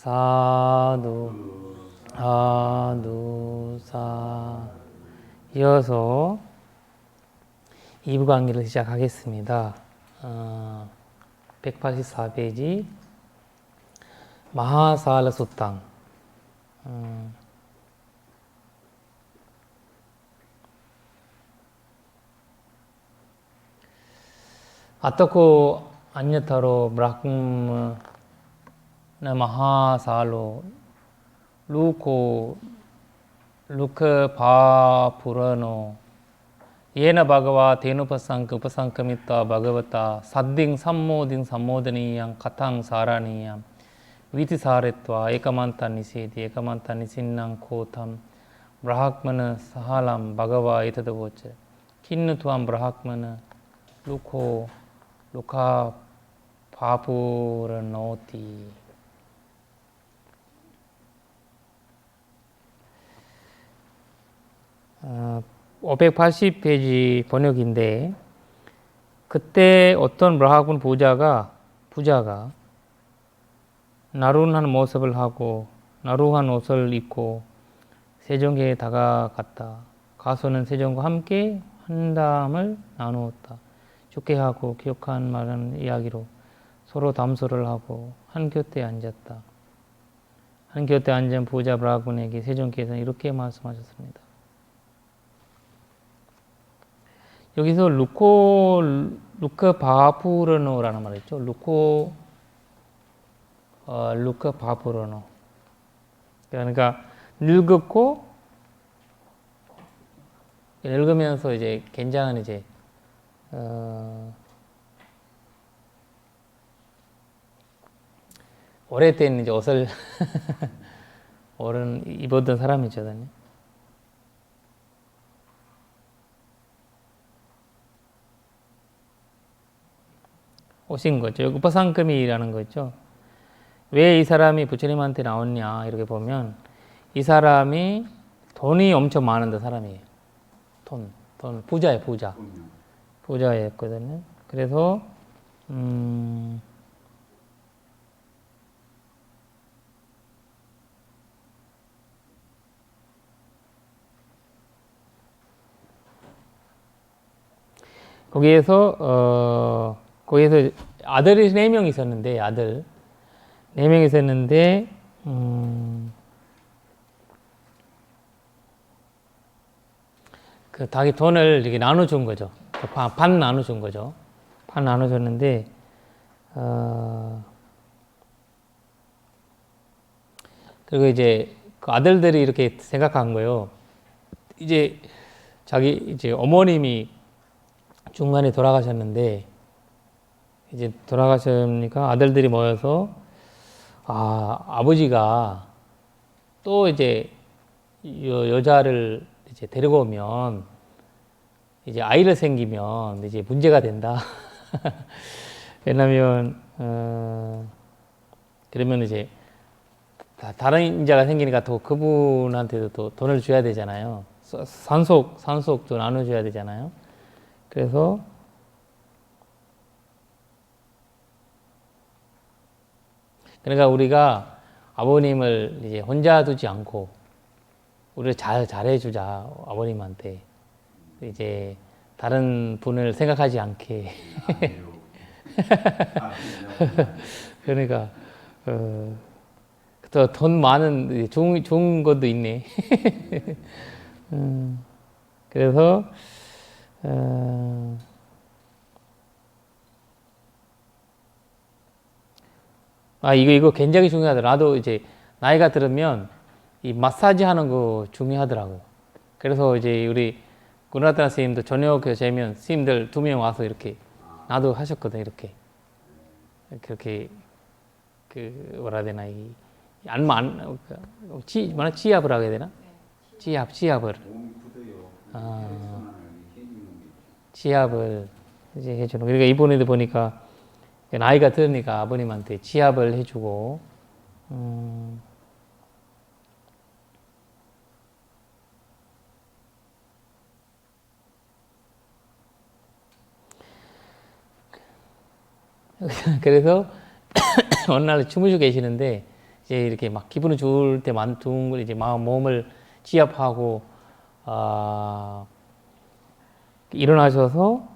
사두 사두 사. 이어서 2부 강의를 시작하겠습니다. 184페이지 마하살라 수탕. 아타코 अन्यथरो ब्रह्म न महासालो लुको लुक भापुरनो येन भगवा तेनुपसंकमित्वा भगवता सद्दिं सम्मोदनीयं कथं सारणीयं वीतिसारित्वा एकमन्तं निसिन्नं कोतं ब्राह्मण सहालं भगवा एतद्वोच किन्नु त्वं ब्राह्मण लुको लुका 바푸르노티. 580페이지 번역인데, 그때 어떤 브라흐문 부자가 나른한 모습을 하고 나루한 옷을 입고 세종에게 다가갔다. 가수는 세종과 함께 한담을 나누었다. 좋게 하고 기억한 말은 이야기로 서로 담소를 하고 한 곁에 앉았다. 한 곁에 앉은 부자 브라군에게 세종께서는 이렇게 말씀하셨습니다. 여기서 루크 바푸르노라는 말 있죠. 루크 바푸르노. 그러니까 늙으면서 이제 굉장한 이제 오래된 이제 옷을 어른 입었던 사람이거든요. 오신 거죠. 우파상금이라는 거죠. 왜 이 사람이 부처님한테 나왔냐 이렇게 보면 이 사람이 돈이 엄청 많은 사람이에요. 돈 부자예요. 부자였거든요. 그래서 거기에서 아들이 4명 있었는데 그 자기 돈을 이렇게 나눠준 거죠. 반 나눠준 거죠. 반 나눠줬는데 그리고 이제 그 아들들이 이렇게 생각한 거예요. 이제 어머님이 중간에 돌아가셨는데 이제 돌아가셨으니까 아들들이 모여서 아버지가 또 이제 여자를 이제 데리고 오면 이제 아이를 생기면 이제 문제가 된다. 왜냐면 그러면 이제 다른 인자가 생기니까 또 그분한테도 또 돈을 줘야 되잖아요. 산속도 나눠줘야 되잖아요. 그래서 그러니까 우리가 아버님을 이제 혼자 두지 않고 우리를 잘해주자 아버님한테 이제 다른 분을 생각하지 않게. 그러니까 또 돈 많은 좋은 것도 있네. 그래서 이거 굉장히 중요하더라. 나도 이제 나이가 들으면 이 마사지 하는 거 중요하더라고요. 그래서 이제 우리 구나타나 스님도 저녁 재면 스님들 2명 와서 이렇게 나도 하셨거든. 이렇게 그렇게 뭐라 해야 되나 치압을 하게 되나? 치압을 치압을 이제 해주는. 그러니까 이번에도 보니까 나이가 들으니까 아버님한테 치압을 해주고 그래서 어느 날 주무시고 계시는데 이제 이렇게 막 기분이 좋을 때만 좋은 걸 이제 몸을 지압하고 일어나셔서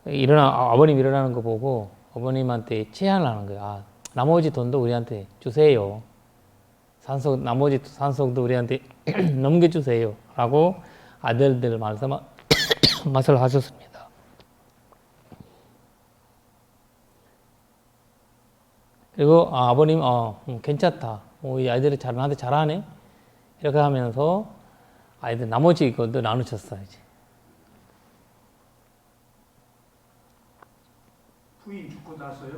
아버님 일어나는 거 보고 어머님한테 제안을 하는 거예요. 나머지 돈도 우리한테 주세요. 나머지 산속도 우리한테 넘겨주세요. 라고 아들들 말씀을 하셨습니다. 그리고 아버님 괜찮다. 이 아이들이 나한테 잘하네. 이렇게 하면서 아이들 나머지 것도 나누셨어요. 이제. 부인 죽고 나서요?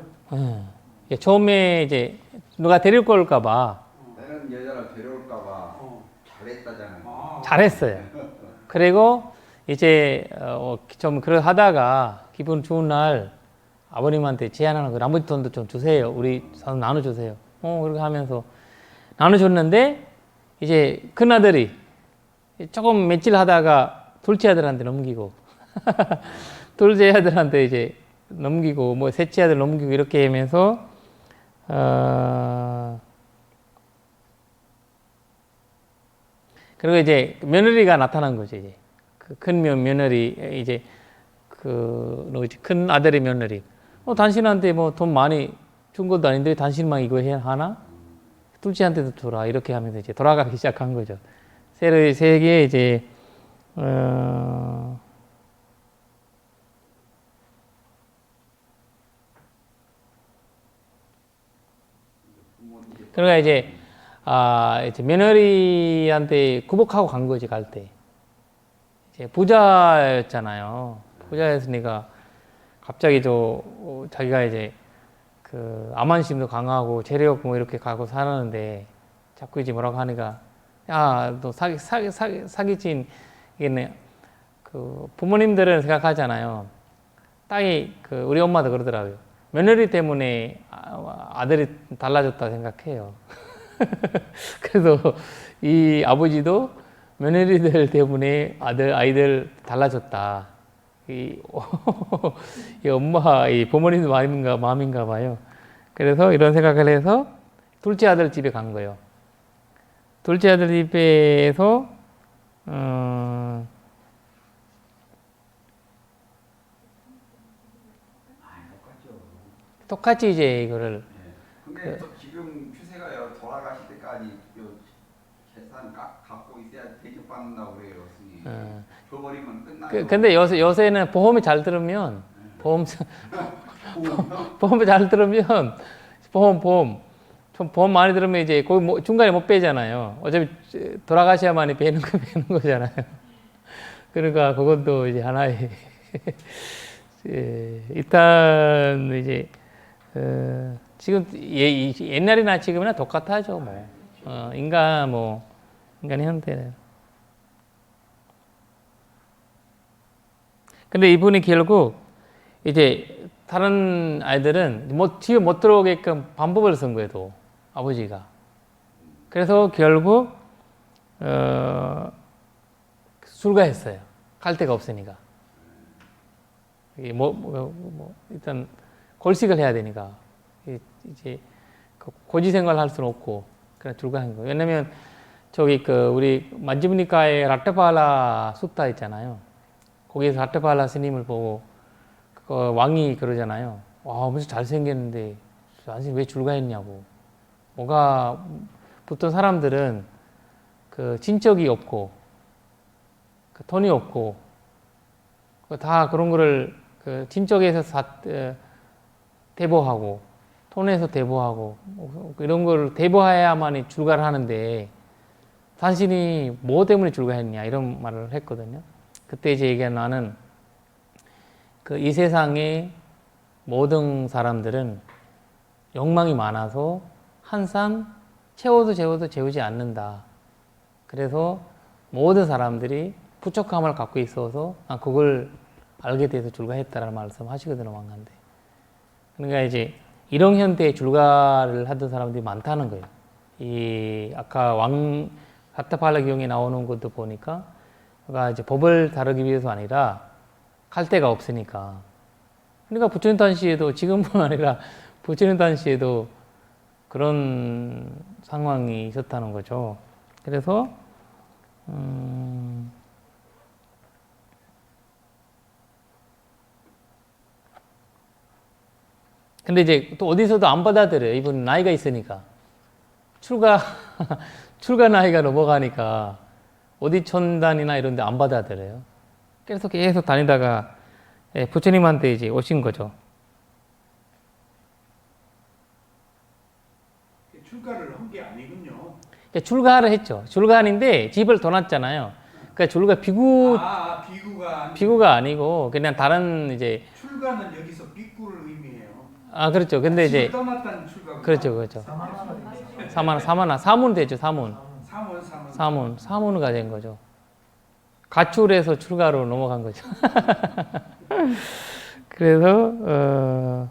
네. 처음에 이제 누가 데리고 올까봐 다른 여자를 데려올까봐 잘했다잖아요. 잘했어요. 그리고 이제 좀 그러 하다가 기분 좋은 날 아버님한테 제안하는 거 나머지 돈도 좀 주세요. 우리 나눠주세요. 그렇게 하면서 나눠줬는데 이제 큰아들이 조금 며칠 하다가 둘째 아들한테 넘기고 둘째 아들한테 이제 넘기고 뭐 셋째 아들 넘기고 이렇게 하면서 그리고 이제 며느리가 나타난 거죠. 이제 큰 며느리 이제 큰 아들의 며느리. 당신한테 뭐 돈 많이 준 것도 아닌데 당신만 이거 하나? 둘째한테도 줘라. 이렇게 하면서 이제 돌아가기 시작한 거죠. 세계에 이제 그러니까 이제 며느리한테 구복하고 간 거지, 갈 때. 이제 부자였잖아요. 부자였으니까 갑자기 자기가 이제 암환심도 강하고 재력 뭐 이렇게 가고 살았는데 자꾸 이제 뭐라고 하니까 야, 너 사기친 이게 부모님들은 생각하잖아요. 딸이 우리 엄마도 그러더라고요. 며느리 때문에 아들이 달라졌다 생각해요. 그래서 이 아버지도 며느리들 때문에 아이들 달라졌다. 이 엄마, 이 부모님도 마음인가 봐요. 그래서 이런 생각을 해서 둘째 아들 집에 간 거예요. 둘째 아들 집에서 똑같이 이제 이거를. 근데 지금 추세가 돌아가실 때까지 재산 갖고 있어야 대접받는다고 그래요, 스님. 줘버리면 끝나요. 근데 요새는 보험이 잘 들으면 보험이 잘 들으면 보험 많이 들으면 이제 거기 중간에 못 빼잖아요. 어차피 돌아가셔야만이 빼는 거잖아요. 그러니까 그것도 이제 하나의 일단 이제 지금 옛날이나 지금이나 똑같아죠. 인간의 형태는. 근데 이분이 결국 이제 다른 아이들은 집에 못 들어오게끔 방법을 쓴 거예요, 또 아버지가. 그래서 결국 출가했어요. 갈 데가 없으니까. 일단 골식을 해야 되니까 이제 고지생활 할 수는 없고 그냥 출가한 거예요. 왜냐면 우리 만지무니카의 라트팔라 숫타 있잖아요. 거기에서 라트팔라 스님을 보고 왕이 그러잖아요. 와, 무슨 잘생겼는데 당신 왜 출가했냐고. 보통 사람들은 친척이 없고 돈이 없고 다 그런 거를 친척에서 대보하고 돈에서 대보하고 이런 걸 대보해야만이 출가를 하는데 당신이 뭐 때문에 출가했냐 이런 말을 했거든요. 그때 이제 얘기한 나는 이 세상의 모든 사람들은 욕망이 많아서 항상 채워도 채우지 않는다. 그래서 모든 사람들이 부족함을 갖고 있어서 그걸 알게 돼서 출가했다라는 말씀 하시거든요, 왕한테. 그러니까 이제 이런 형태의 출가를 하던 사람들이 많다는 거예요. 아까 사타팔라 경에 나오는 것도 보니까 그러니까 이제 법을 다루기 위해서 아니라 갈 데가 없으니까. 그러니까 부처님 단시에도 지금뿐 아니라 부처님 단시에도 그런 상황이 있었다는 거죠. 그래서 근데 이제 또 어디서도 안 받아들여요. 이분 나이가 있으니까. 출가 출가 나이가 넘어가니까 어디 천단이나 이런 데 안 받아들여요. 그래서 계속 다니다가 부처님한테 이제 오신 거죠. 출가를 한 게 아니군요. 출가를 했죠. 출가인데 집을 떠났잖아요. 그러니까 출가 비구가 아니고 그냥 다른 이제 출가는 여기서 비구를 의미해요. 그렇죠. 근데 집을 이제 떠났다는 출가구나. 그렇죠. 사문 되죠. 사문가 된 거죠. 가출해서 출가로 넘어간 거죠. 그래서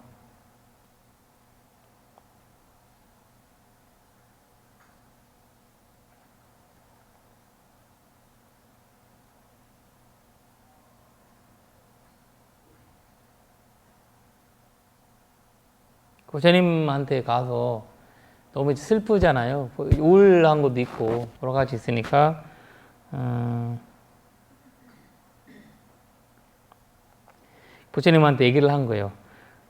부처님한테 가서 너무 슬프잖아요. 우울한 것도 있고 여러 가지 있으니까 부처님한테 얘기를 한 거예요.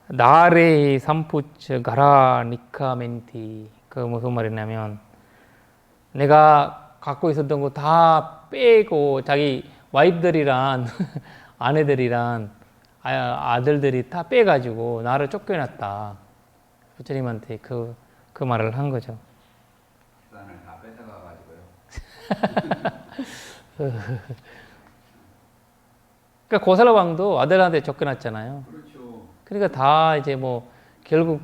나레 삼푸츠 가라 니카멘티. 그 무슨 말이냐면 내가 갖고 있었던 거 다 빼고 자기 와이프들이란 아내들이란 아들들이 다 빼가지고 나를 쫓겨났다. 부처님한테 그 말을 한 거죠. 계산을 다 뺏어가가지고요. 그러니까 고사라 왕도 아들한테 쫓겨났잖아요. 그렇죠. 그러니까 다 이제 뭐 결국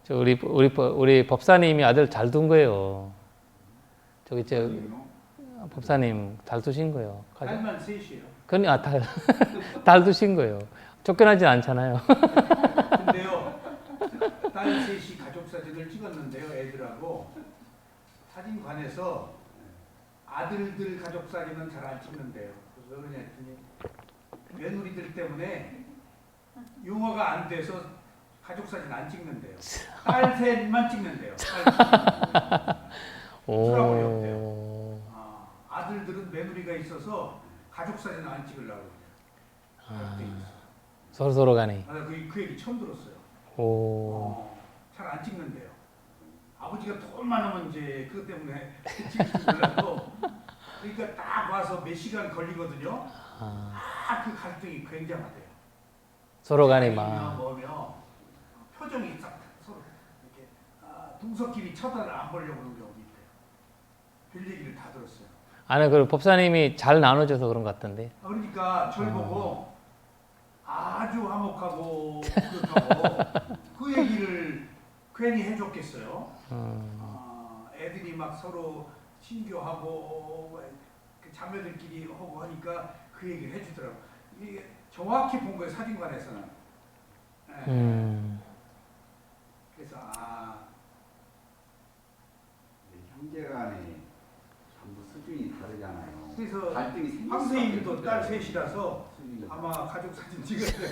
우리 법사님이 아들 잘 둔 거예요. 법사님 잘 두신 거예요. 딸만 셋이요. 달 두신 거예요. 쫓겨나진 않잖아요. 근데요, 딸 셋이 가족 사진을 찍었는데요, 애들하고 사진관에서 아들들 가족 사진은 잘 안 찍는데요. 그래서 그러냐 했더니 며느리들 때문에 융화가 안 돼서 가족 사진 안 찍는데요. 딸 셋만 찍는데요. 수라버리 없대요. 아들들은 며느리가 있어서 가족 사진 안 찍으려고 그래요. 서로 간에. 그 얘기 처음 들었어요. 잘 안 찍는데요. 아버지가 돈 많으면 이제 그것 때문에 찍을지 몰라도 그러니까 딱 와서 몇 시간 걸리거든요. 그 갈등이 굉장하대요. 서로 간에 막. 뭐며 표정이 싹 서로 이렇게 동서끼리 쳐다를 안 보려고 하는 경우도 있대요. 별 얘기를 다 들었어요. 그 법사님이 잘 나눠줘서 그런 것 같던데. 그러니까 절 보고 아주 화목하고 그렇다고 그 얘기를 괜히 해줬겠어요. 애들이 막 서로 친교하고 그 자매들끼리 하고 하니까 그 얘기를 해주더라고. 이게 정확히 본 거예요, 사진관에서는. 그래서 형제간에 전부 수준이 다르잖아요. 그래서 갈등이 생길 황세인도 딸 셋이라서 아마 가족 사진 찍어야 돼요.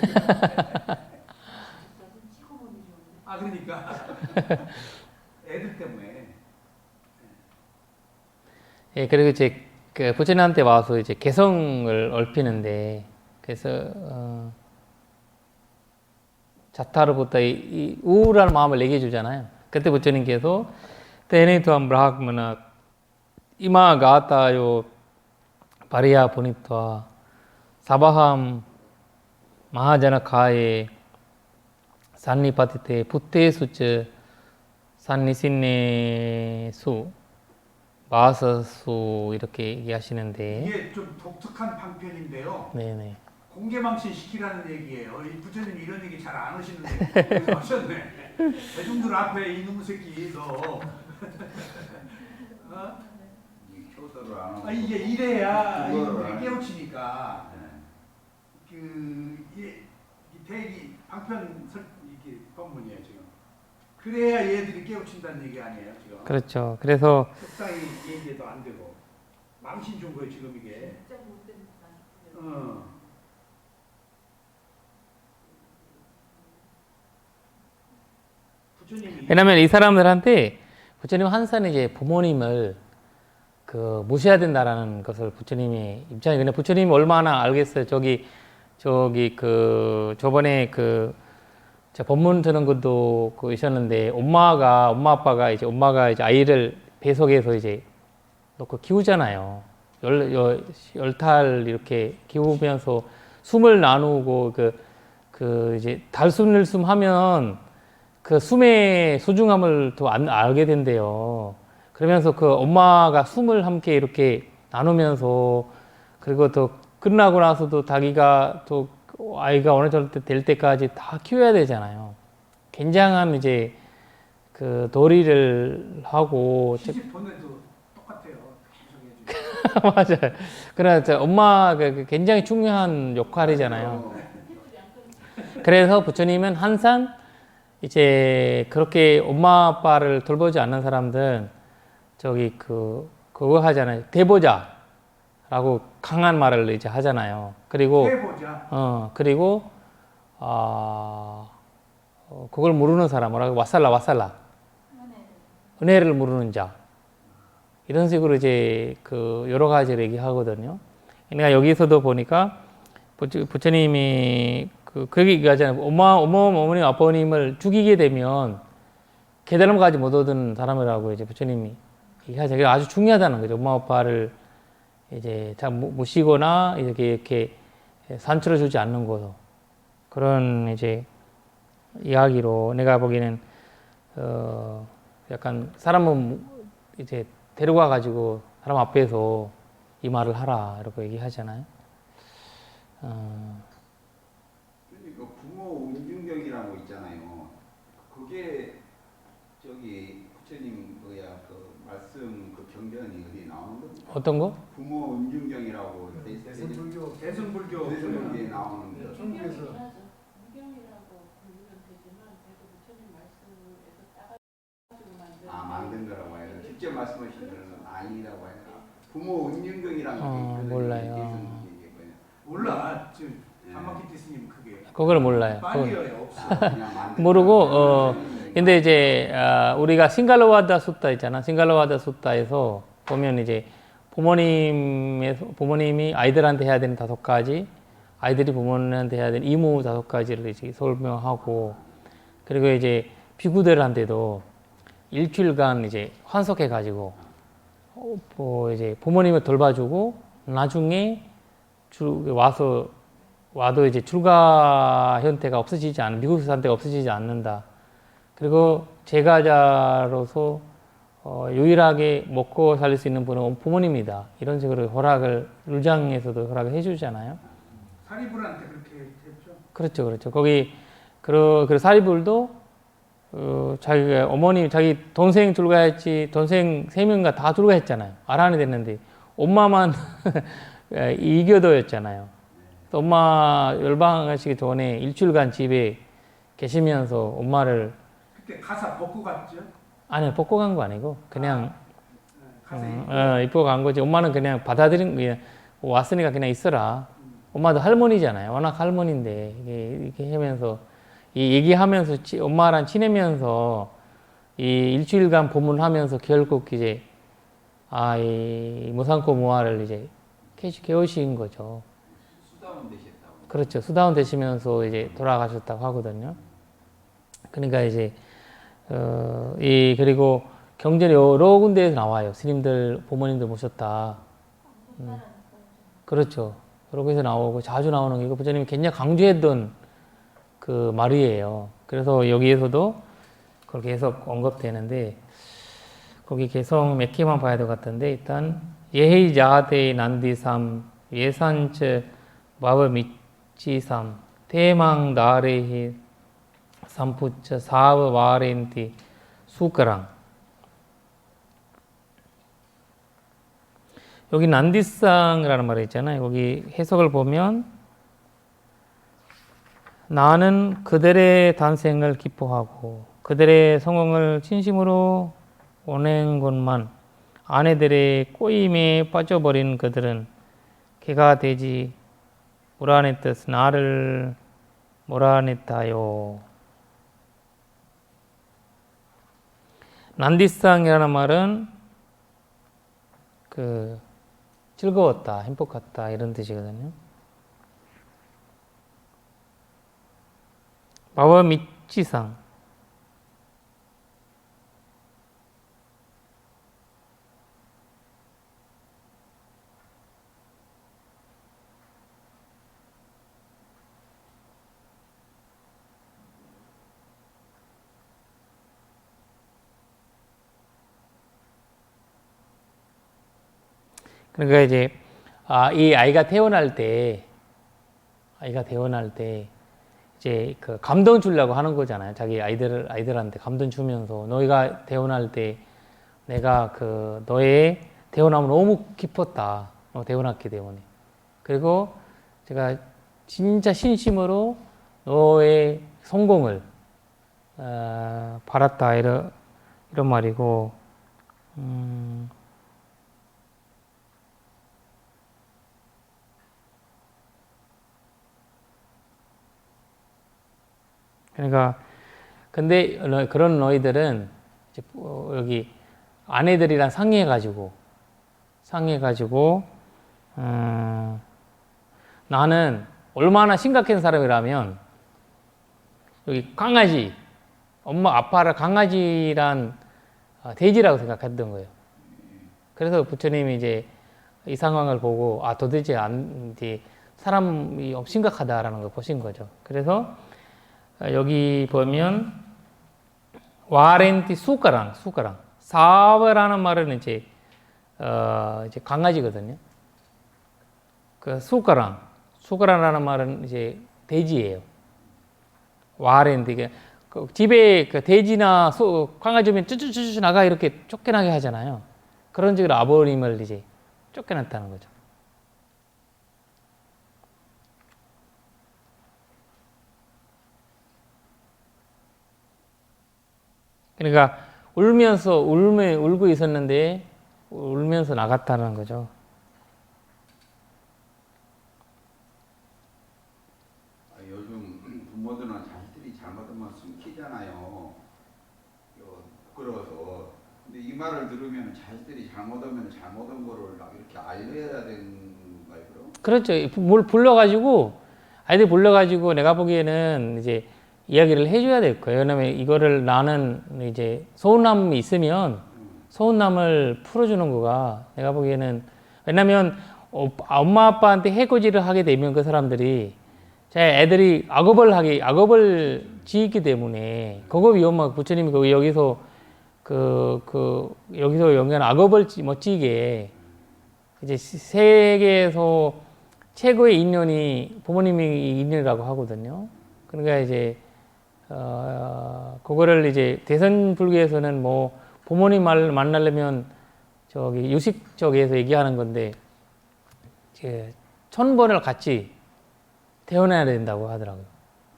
그러니까 애들 때문에. 그리고 이제 그 부처님한테 와서 이제 개성을 얽히는데 그래서 자타로부터 이 우울한 마음을 얘기해 주잖아요. 그때 부처님께서 테네투암 브라흐마나 이마 가타요 바리야 보니토아 사바함 마하자나 카에 산니파티테 푸테수츠 산니신네수 마하사수 이렇게 얘기하시는데 이게 좀 독특한 방편인데요. 네네. 공개망신 시키라는 얘기예요. 이 부처님이 이런 얘기 잘 안 하시는데 하셨네. 대중들 앞에 이놈 새끼 너. 효도를 안 하고. 이게 이래야 그거를 깨우치니까. 이 대기 방편 이게 법문이에요 지금. 그래야 얘들이 깨우친다는 얘기 아니에요 지금. 그렇죠. 그래서 적당히 얘기해도 안 되고 망신 준 거예요 지금 이게. 부처님이 왜냐면 이 사람들한테 부처님 항상 이제 부모님을 그 모셔야 된다라는 것을 부처님의 입장이 근데 부처님이 얼마나 알겠어요. 저기 그 저번에 그 저 법문 드는 것도 그 있었는데 엄마 아빠가 이제 엄마가 이제 아이를 배속해서 이제 놓고 키우잖아요. 열 달 이렇게 키우면서 숨을 나누고 그 이제 달숨일숨 하면 그 숨의 소중함을 더 알게 된대요. 그러면서 그 엄마가 숨을 함께 이렇게 나누면서 그리고 또 끝나고 나서도 자기가 또 아이가 어느 정도 될 때까지 다 키워야 되잖아요. 굉장한 이제 그 도리를 하고 시집 보내도 똑같아요. 계속 해주고. 맞아요. 그래서 엄마가 굉장히 중요한 역할이잖아요. 그래서 부처님은 항상 이제 그렇게 엄마 아빠를 돌보지 않는 사람들은 저기 그거 하잖아요. 대보자라고 강한 말을 이제 하잖아요. 그리고 해보자. 그리고 그걸 모르는 사람 뭐라고 와살라 은혜를 모르는 자 이런 식으로 이제 그 여러 가지를 얘기하거든요. 그러니까 여기서도 보니까 부처님이 그 얘기하잖아요. 어머님, 아버님을 죽이게 되면 깨달음까지 못 얻은 사람이라고 이제 부처님이 얘기하죠. 그게 아주 중요하다는 거죠. 엄마, 아빠를 이제 잘 모시거나 이렇게 산출해 주지 않는 거죠. 그런 이제 이야기로 내가 보기에는 약간 사람은 이제 데려가 가지고 사람 앞에서 이 말을 하라 이렇게 얘기하잖아요. 그러니까 부모 은중경이라고 있잖아요. 그게 저기 부처님 그 말씀 그 경전이 어디 나오는 겁니까? 어떤 거? 부모 은중경이라고 대승불교에 나오는 거. 중국에서 만든 거라고 해요. 직접 말씀하신 거는 아니라고 해요. 부모 은중경이라는 게 있거든요. 몰라요. 대승불교에. 몰라. 지금 가마키티 스님 그게 그걸 몰라요. 빨리어요 없어. 그냥 만든 모르고 근데 이제 우리가 싱갈라와다 숫다 있잖아. 싱갈라와다 숫다에서 보면 이제 부모님이 아이들한테 해야 되는 5가지, 아이들이 부모님한테 해야 되는 의무 5가지를 이제 설명하고, 그리고 이제 비구들한테도 일주일간 이제 환속해 가지고 이제 부모님을 돌봐주고 나중에 와도 이제 출가 형태가 없어지지 않는, 미국 상태가 없어지지 않는다. 그리고 제가자로서 유일하게 먹고 살릴 수 있는 분은 부모님이다. 이런 식으로 허락을 율장에서도 허락을 해주잖아요. 사리불한테 그렇게 했죠. 그렇죠, 그렇죠. 거기 그 사리불도 자기가 어머니 자기 동생 출가했지 동생 3명가 다 출가했잖아요. 아란이 됐는데 엄마만 이교도였잖아요. 엄마 열방하시기 전에 일주일간 집에 계시면서 엄마를 그때 가사 벗고 갔죠. 아니 벗고 간 거 아니고 그냥 가사 입고 간 거지. 엄마는 그냥 그냥 왔으니까 그냥 있어라. 엄마도 할머니잖아요. 워낙 할머니인데 이렇게 하면서 얘기하면서 엄마랑 지내면서 이 일주일간 법문하면서 결국 이제 이 무상코 무아를 이제 깨우신 거죠. 수다원 되셨다고. 그렇죠. 수다원 되시면서 이제 돌아가셨다고 하거든요. 그러니까 이제 그리고 경전이 여러 군데에서 나와요. 스님들 부모님들 모셨다. 그렇죠. 여러 곳에서 나오고 자주 나오는 게 이거 부처님이 굉장히 강조했던 그 말이에요. 그래서 여기에서도 그렇게 계속 언급되는데 거기 개성 몇 개만 봐야 될 것 같은데 일단 예헤이 자하테이 난디삼 예산체 마법미치삼 대망 나레히 삼푸처 사브 와렌티 수가랑 여기 난디상이라는 말이 있잖아요. 여기 해석을 보면 나는 그들의 탄생을 기뻐하고 그들의 성공을 진심으로 원하는것만 아내들의 꼬임에 빠져버린 그들은 개가 되지 몰아냈듯 나를 몰아냈다요. 난디상이라는 말은 그 즐거웠다, 행복했다 이런 뜻이거든요. 바와 미치상 그러니까 이제 이 아이가 태어날 때 이제 그 감동 주려고 하는 거잖아요. 자기 아이들한테 감동 주면서 너희가 태어날 때 내가 그 너의 태어남을 너무 기뻤다. 너 태어났기 때문에. 그리고 제가 진짜 진심으로 너의 성공을 바랐다 이런 말이고. 그러니까 근데 그런 너희들은 이제 여기 아내들이랑 상의해가지고 나는 얼마나 심각한 사람이라면 여기 강아지 엄마 아빠를 강아지란 돼지라고 생각했던 거예요. 그래서 부처님이 이제 이 상황을 보고 도대체 이제 사람이 심각하다라는 걸 보신 거죠. 그래서 여기 보면 와렌티 수가랑 사와라는 말은 이제 강아지거든요. 그 수가라는 말은 이제 돼지예요. 와렌티 그 집에 그 돼지나 강아지면 쭈쭈쭈쭈 나가 이렇게 쫓겨나게 하잖아요. 그런 식으로 아버님을 이제 쫓겨났다는 거죠. 그러니까 울고 있었는데 울면서 나갔다는 거죠. 요즘 부모들은 자식들이 잘못하면 숨기잖아요. 부끄러워서. 근데 이 말을 들으면 자식들이 잘못하면 잘못한 거를 이렇게 알려야 되는 거예요, 그럼? 그렇죠. 아이들 불러가지고 내가 보기에는 이제 이야기를 해줘야 될 거예요. 왜냐면 이거를 나는 이제 서운함이 있으면 서운함을 풀어주는 거가 내가 보기에는 왜냐면 엄마 아빠한테 해코지를 하게 되면 그 사람들이 제 애들이 악업을 지기 때문에 그거 위험하고 부처님이 여기서 여기서 연기하는 악업을 지게 이제 세계에서 최고의 인연이 부모님이 인연이라고 하거든요. 그러니까 이제 그거를 이제 대선 불교에서는 뭐 부모님 만나려면 저기 유식 쪽에서 얘기하는 건데 이제 1000번을 같이 태어나야 된다고 하더라고요.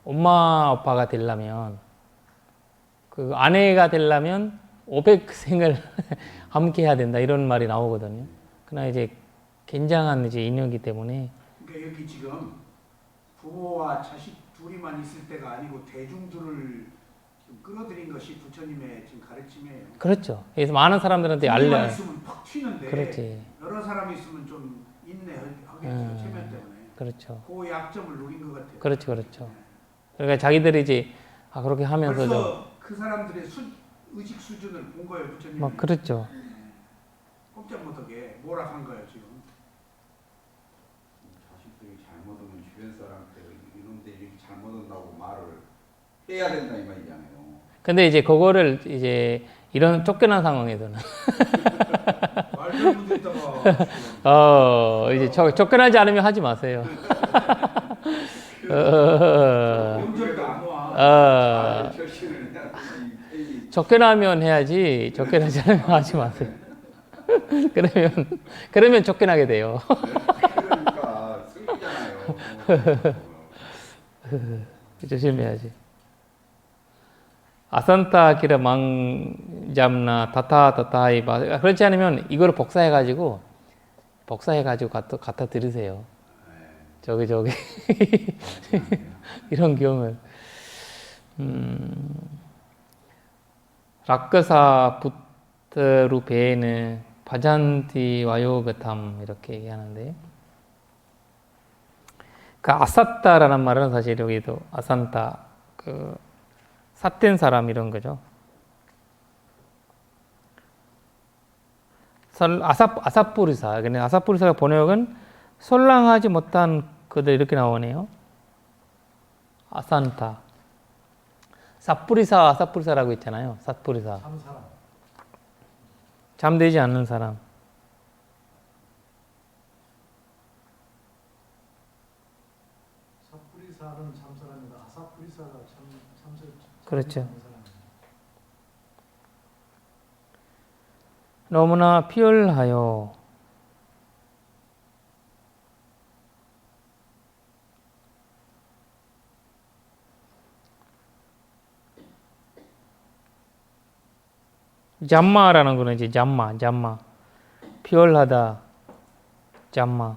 엄마 아빠가 되려면 그 아내가 되려면 500생을 함께 해야 된다 이런 말이 나오거든요. 그러나 이제 굉장한 이제 인연이기 때문에 그러니까 여기 지금 부모와 자식 둘이만 있을 때가 아니고 대중들을 지금 끌어들인 것이 부처님의 지금 가르침이에요. 그렇죠. 그래서 많은 사람들한테 둘이만 있으면 팍 튀는데 그렇지. 여러 사람이 있으면 좀 인내하겠죠. 체면 때문에. 그렇죠. 그 약점을 노린 것 같아요. 그렇죠. 그러니까 자기들이 이제 그렇게 하면서 벌써 그 사람들의 의식 수준을 본 거예요, 부처님이. 막 그렇죠. 꼼짝 못하게 몰아간 거예요, 지금. 자식들이 잘못하면 주변 사람한테 이놈들이 이렇게 잘못한다고 말을 해야 된다 이 말이잖아요. 근데 이제 그거를 이제 이런 쫓겨난 상황에서는 말도 못했다가 이제 쫓겨나지 않으면 하지 마세요. 명절도 안 와. 쫓겨나면 해야지 쫓겨나지 않으면 하지 마세요. 그러면 쫓겨나게 돼요. 그러니까 승리잖아요. 조심해야지. 아산타 기라 망잡나 타타타타이 바 그렇지 않으면 이거를 복사해가지고 갖다 드리세요. 저기 이런 경우를 락크사 부트루 베에는 바잔티 와요베탐 이렇게 얘기하는데 그 아사타라는 말은 사실 여기도 아산타 그 삿된 사람 이런 거죠. 아사뿌리사. 근데 아사뿌리사가 번역은 설랑하지 못한 그들 이렇게 나오네요. 아산타. 사뿌리사, 아사뿌리사라고 있잖아요. 사뿌리사. 참 사람. 잠들지 않는 사람. 사뿌리사는 참 사람이다. 아사뿌리사가 참새. 그렇죠. 너무나 피열하여 잠마라는 거는 이제 잠마 피열하다 잠마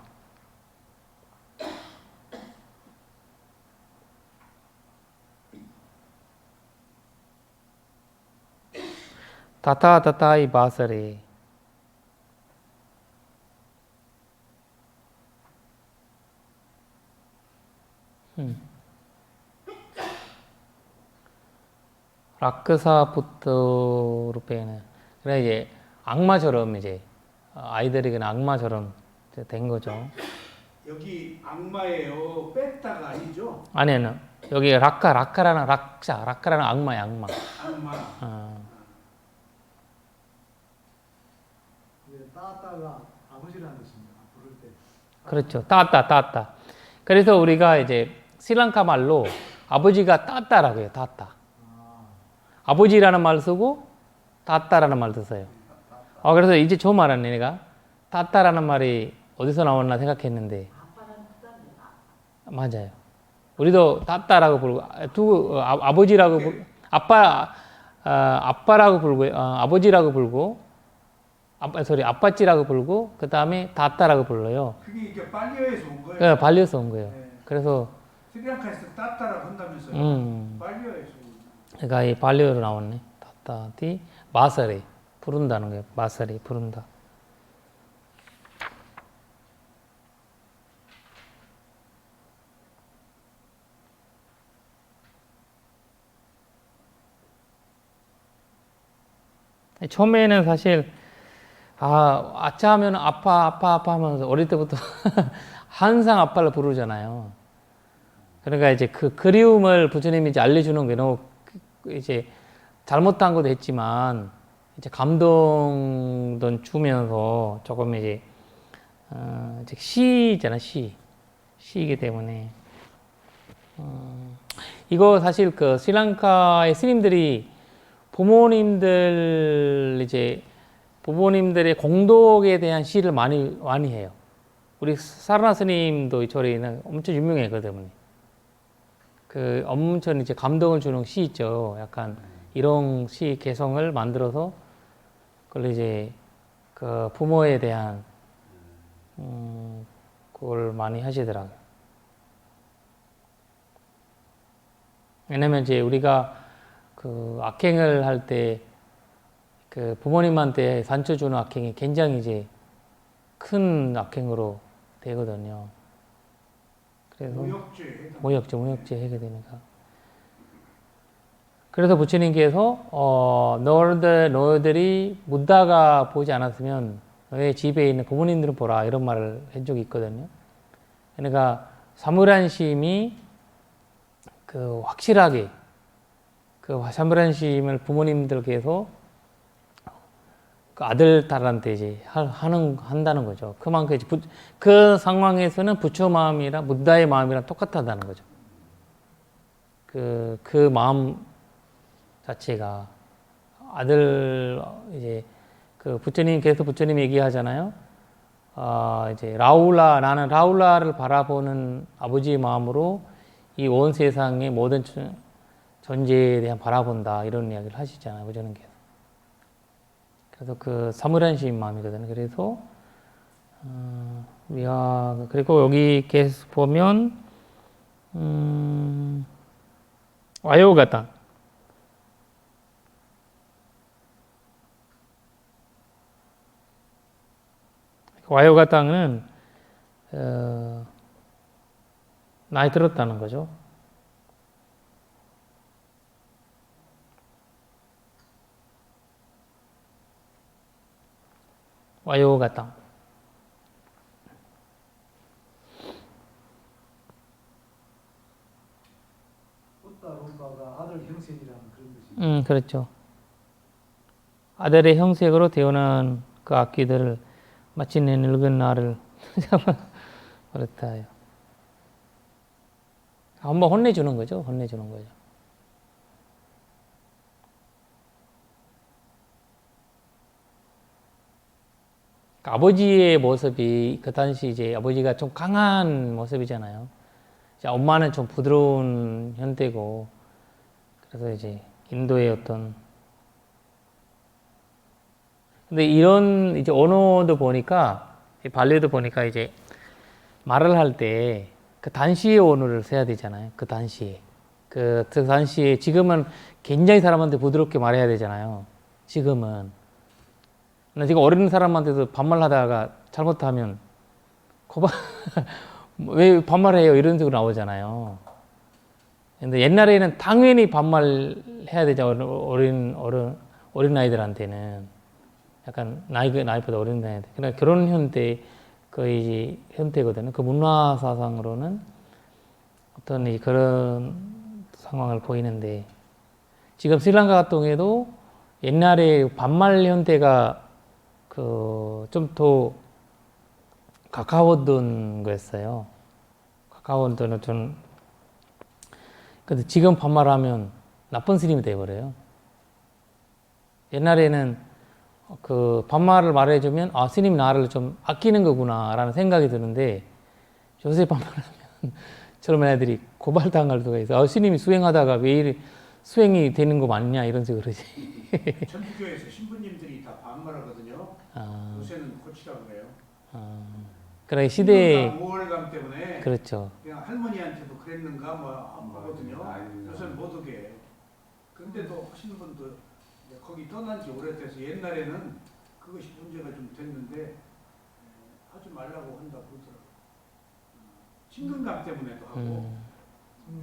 다타이 바사레 라크사 부트루페는 그래 이제 악마처럼 이제 아이들에게는 악마처럼 된 거죠. 여기 악마예요. 뺐다가 아니죠? 아니는 여기 라카라는 악마야 악마. 악마. 따따가 아버지라는 뜻입니다. 부를 때. 그렇죠. 따따. 그래서 우리가 이제 스리랑카 말로 아버지가 따따라고 해요. 따따. 아버지라는 말 쓰고 따따라는 말도 써요. 그래서 이제 처음 알았네 내가. 따따라는 말이 어디서 나왔나 생각했는데 맞아요. 우리도 따따라고 부르고 아버지라고 아빠라고 부르고 아버지라고 부르고 아빠찌라고 부르고 그 다음에 따따라고 불러요. 그게 이게 발리어에서 온 거예요. 네, 발리어에서 온 거예요. 네. 그래서 스리랑카에서 따따라고 한다면서요. 발리어에서 온 거예요. 그러니까 이 발리어로 나왔네. 따따티 마사레 부른다는 거예요. 마사레 부른다. 처음에는 사실 아차 하면 아빠 하면서 어릴 때부터 항상 아빠를 부르잖아요. 그러니까 이제 그 그리움을 부처님이 이제 알려주는 게 너무 이제 잘못한 것도 했지만 이제 감동도 주면서 조금 이제 시잖아 시이기 때문에 이거 사실 그 스리랑카의 스님들이 부모님들의 공덕에 대한 시를 많이 해요. 우리 사르나 스님도 이 절에는 엄청 유명했거든요. 그 엄청 이제 감동을 주는 시 있죠. 약간 이런 시 개성을 만들어서 그걸 이제 그 부모에 대한 그걸 많이 하시더라고요. 왜냐면 이제 우리가 그 악행을 할 때 그 부모님한테 상처 주는 악행이 굉장히 큰 악행으로 되거든요. 그래서 모욕죄 하게 되니까. 그래서 부처님께서 너희들이 묻다가 보지 않았으면 너의 집에 있는 부모님들은 보라 이런 말을 한 적이 있거든요. 그러니까 사무란심이 그 확실하게 그 사무란심을 부모님들께서 그 아들, 딸한테 이제 한다는 거죠. 그만큼 이제 그 상황에서는 부처 마음이랑 부다의 마음이랑 똑같다는 거죠. 그 마음 자체가 아들 이제 그 부처님께서 부처님 얘기하잖아요. 이제 나는 라울라를 바라보는 아버지의 마음으로 이 온 세상의 모든 존재에 대한 바라본다 이런 이야기를 하시잖아요. 부처님께서. 그래서 그 사무란시인 마음이거든요. 그래서 그리고 여기 계속 보면 와요가타 와요가땅은 나이 들었다는 거죠. 와요가땅. 꽃다론바가 아들 형색이라는 그런 뜻이. 그렇죠. 아들의 형색으로 태어난 그 악기들을 마치 내 늙은 나를 그렇다요. 한번 혼내주는 거죠. 혼내주는 거죠. 아버지의 모습이 그 당시 이제 아버지가 좀 강한 모습이잖아요. 이제 엄마는 좀 부드러운 현대고, 그래서 이제 인도의 어떤 근데 이런 이제 언어도 보니까 발리도 보니까 이제 말을 할 때 그 당시의 언어를 써야 되잖아요. 그 당시에 그 당시에 지금은 굉장히 사람한테 부드럽게 말해야 되잖아요. 지금은 지금 어린 사람한테도 반말하다가 잘못하면 고발 왜 반말해요 이런 식으로 나오잖아요. 근데 옛날에는 당연히 반말해야 되죠. 어린 아이들한테는 약간 나이보다 어린 아이들. 그러니까 결혼 현대 거의 현대거든요. 그 문화 사상으로는 어떤 그런 상황을 보이는데 지금 스리랑카 같은 경우에도 옛날에 반말 현대가 그 좀 더 가까웠던 거였어요. 가까웠던 좀 근데 지금 반말하면 나쁜 스님이 돼버려요. 옛날에는 그 반말을 말해주면 아 스님이 나를 좀 아끼는 거구나라는 생각이 드는데 요새 반말하면 젊은 애들이 고발당할 수가 있어. 아 스님이 수행하다가 왜 이리 수행이 되는 거 맞냐 이런 식으로 그러지. 천주교에서 신부님들이 다 반말하거든요. 요새는 고치라고 그래요. 그래 시대의 5월감 때문에 그렇죠. 그냥 할머니한테도 그랬는가 뭐 하거든요. 요새는 못 오게 해요. 근데도 하시는 분도 이제 거기 떠난 지 오래돼서 옛날에는 그것이 문제가 좀 됐는데 하지 말라고 한다고 그러더라고요. 친근감 때문에도 하고.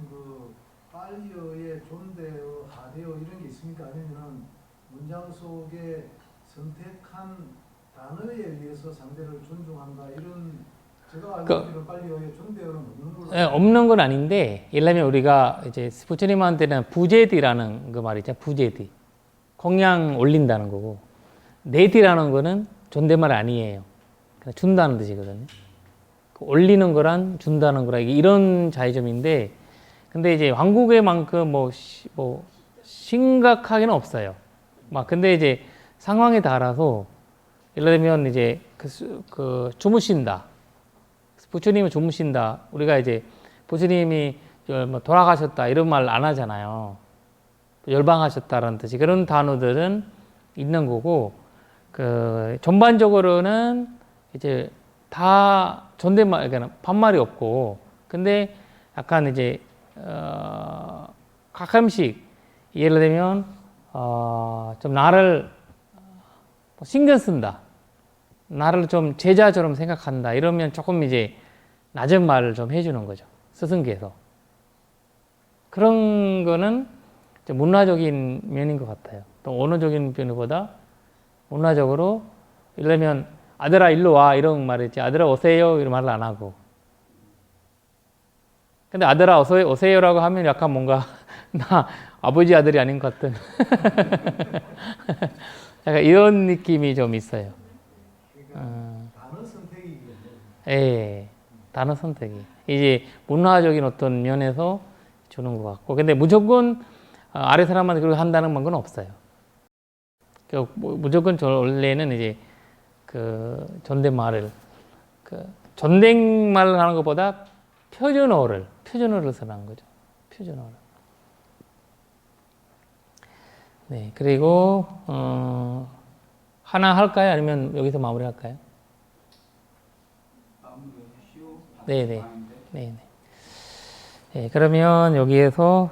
그 팔리어의 존대어, 하대어 이런 게 있습니까? 아니면은 문장 속에 선택한 단어에 의해서 상대를 존중한다 이런 제가 알고 있기로는 팔리어의 존대어는 없는 걸로. 네, 없는 건 아닌데 예를 들면 우리가 이제 부처님한테는 부제디라는 그 말이죠. 부제디. 공양 올린다는 거고 네디라는 거는 존댓말 아니에요. 그냥 준다는 뜻이거든요. 올리는 거랑 준다는 거랑 이런 차이점인데 근데 이제 한국의만큼 뭐 심각하게는 없어요. 막 근데 이제 상황에 따라서 예를 들면 이제 그 주무신다. 부처님이 주무신다. 우리가 이제 부처님이 뭐 돌아가셨다 이런 말 안 하잖아요. 열방하셨다라는 뜻이 그런 단어들은 있는 거고 그 전반적으로는 이제 다 존댓말 그러니까 반말이 없고 근데 약간 이제 가끔씩 예를 들면 좀 나를 신경 쓴다. 나를 좀 제자처럼 생각한다. 이러면 조금 이제 낮은 말을 좀 해주는 거죠. 스승께서. 그런 거는 문화적인 면인 것 같아요. 또 언어적인 면보다 문화적으로 예를 들면 아들아 일로 와 이런 말을 했지 아들아 오세요 이런 말을 안 하고 근데 아들아 오세요라고 하면 약간 뭔가 나 아버지 아들이 아닌 것 같은 약간 이런 느낌이 좀 있어요. 단어 선택이겠네요. 예, 단어 선택이 이제 문화적인 어떤 면에서 주는 것 같고 근데 무조건 아래 사람한테 그렇게 한다는 건 없어요. 무조건 원래는 이제 그 존댓말을 그 존댓말을 하는 것보다 표준어를 쓰는 거죠. 표준어를. 네, 그리고 하나 할까요? 아니면 여기서 마무리할까요? 네네. 네네. 네, 그러면 여기에서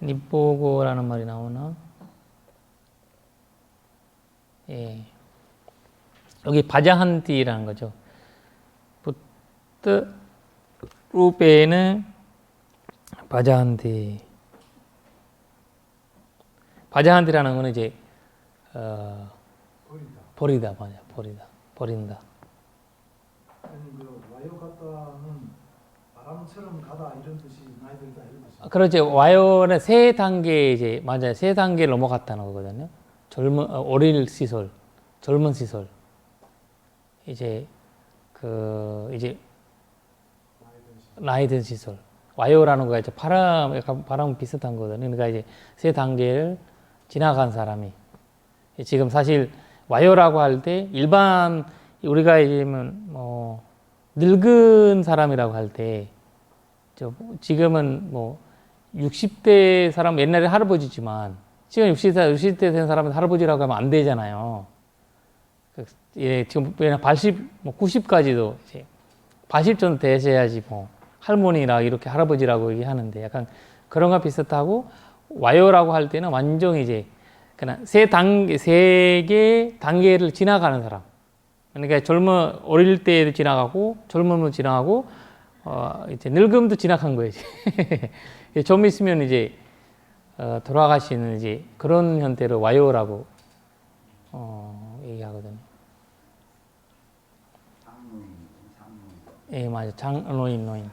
니보고라는 말이 나오나? 예. 여기 바자한티라는 거죠. 부트 루페는 바자한티. 바자한티라는 거는 이제 버리다. 버린다. 아니 그 와요 갔다는 바람처럼 가다 이런 뜻이 많이 들다 이런 뜻이. 그렇죠. 와요는 세 단계 이제 맞아요. 세 단계를 넘어갔다는 거거든요. 어릴 시설, 젊은 시설. 이제 이제 나이 든 시설. 와요라는 거가 이제 바람 비슷한 거거든요. 그러니까 이제 세 단계를 지나간 사람이 지금 사실 와요라고 할 때 일반 우리가 이제 뭐 늙은 사람이라고 할 때 지금은 뭐 60대 사람 옛날에 할아버지지만 지금 60대 된 사람은 할아버지라고 하면 안 되잖아요. 예, 지금 80, 뭐 90까지도 이제 80 정도 되셔야지 뭐 할머니라 이렇게 할아버지라고 얘기하는데 약간 그런 거 비슷하고 와요라고 할 때는 완전히 이제 그냥 세 개 단계를 지나가는 사람. 그러니까 어릴 때도 지나가고 젊음도 지나가고 이제 늙음도 지나간 거예요. 좀 있으면 이제 돌아가시는 이제 그런 형태로 와요라고 얘기하거든요. 예, 맞아요. 노인.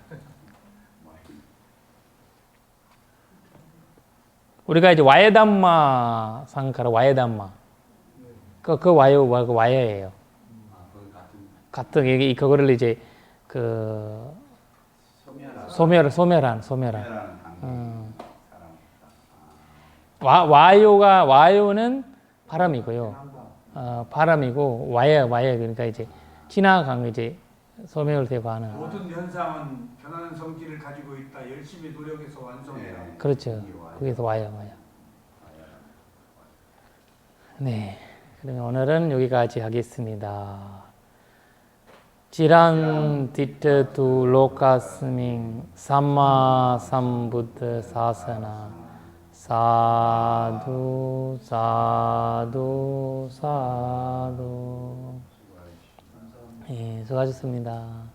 우리가 이제 와예담마 상카라 와예담마. 그 와요예요. 같은 얘기 그거를 이제 소멸한. 와요는 바람이고요. 바람이고 와예 그러니까 이제 지나간 이제 소멸되고 하는. 모든 현상은 변하는 성질을 가지고 있다. 열심히 노력해서 완성해라. 그렇죠. 거기서 와요. 네. 그러면 오늘은 여기까지 하겠습니다. 지랑 디트 두 로카스밍 삼마 삼부드 사사나 사두 예, 수고하셨습니다.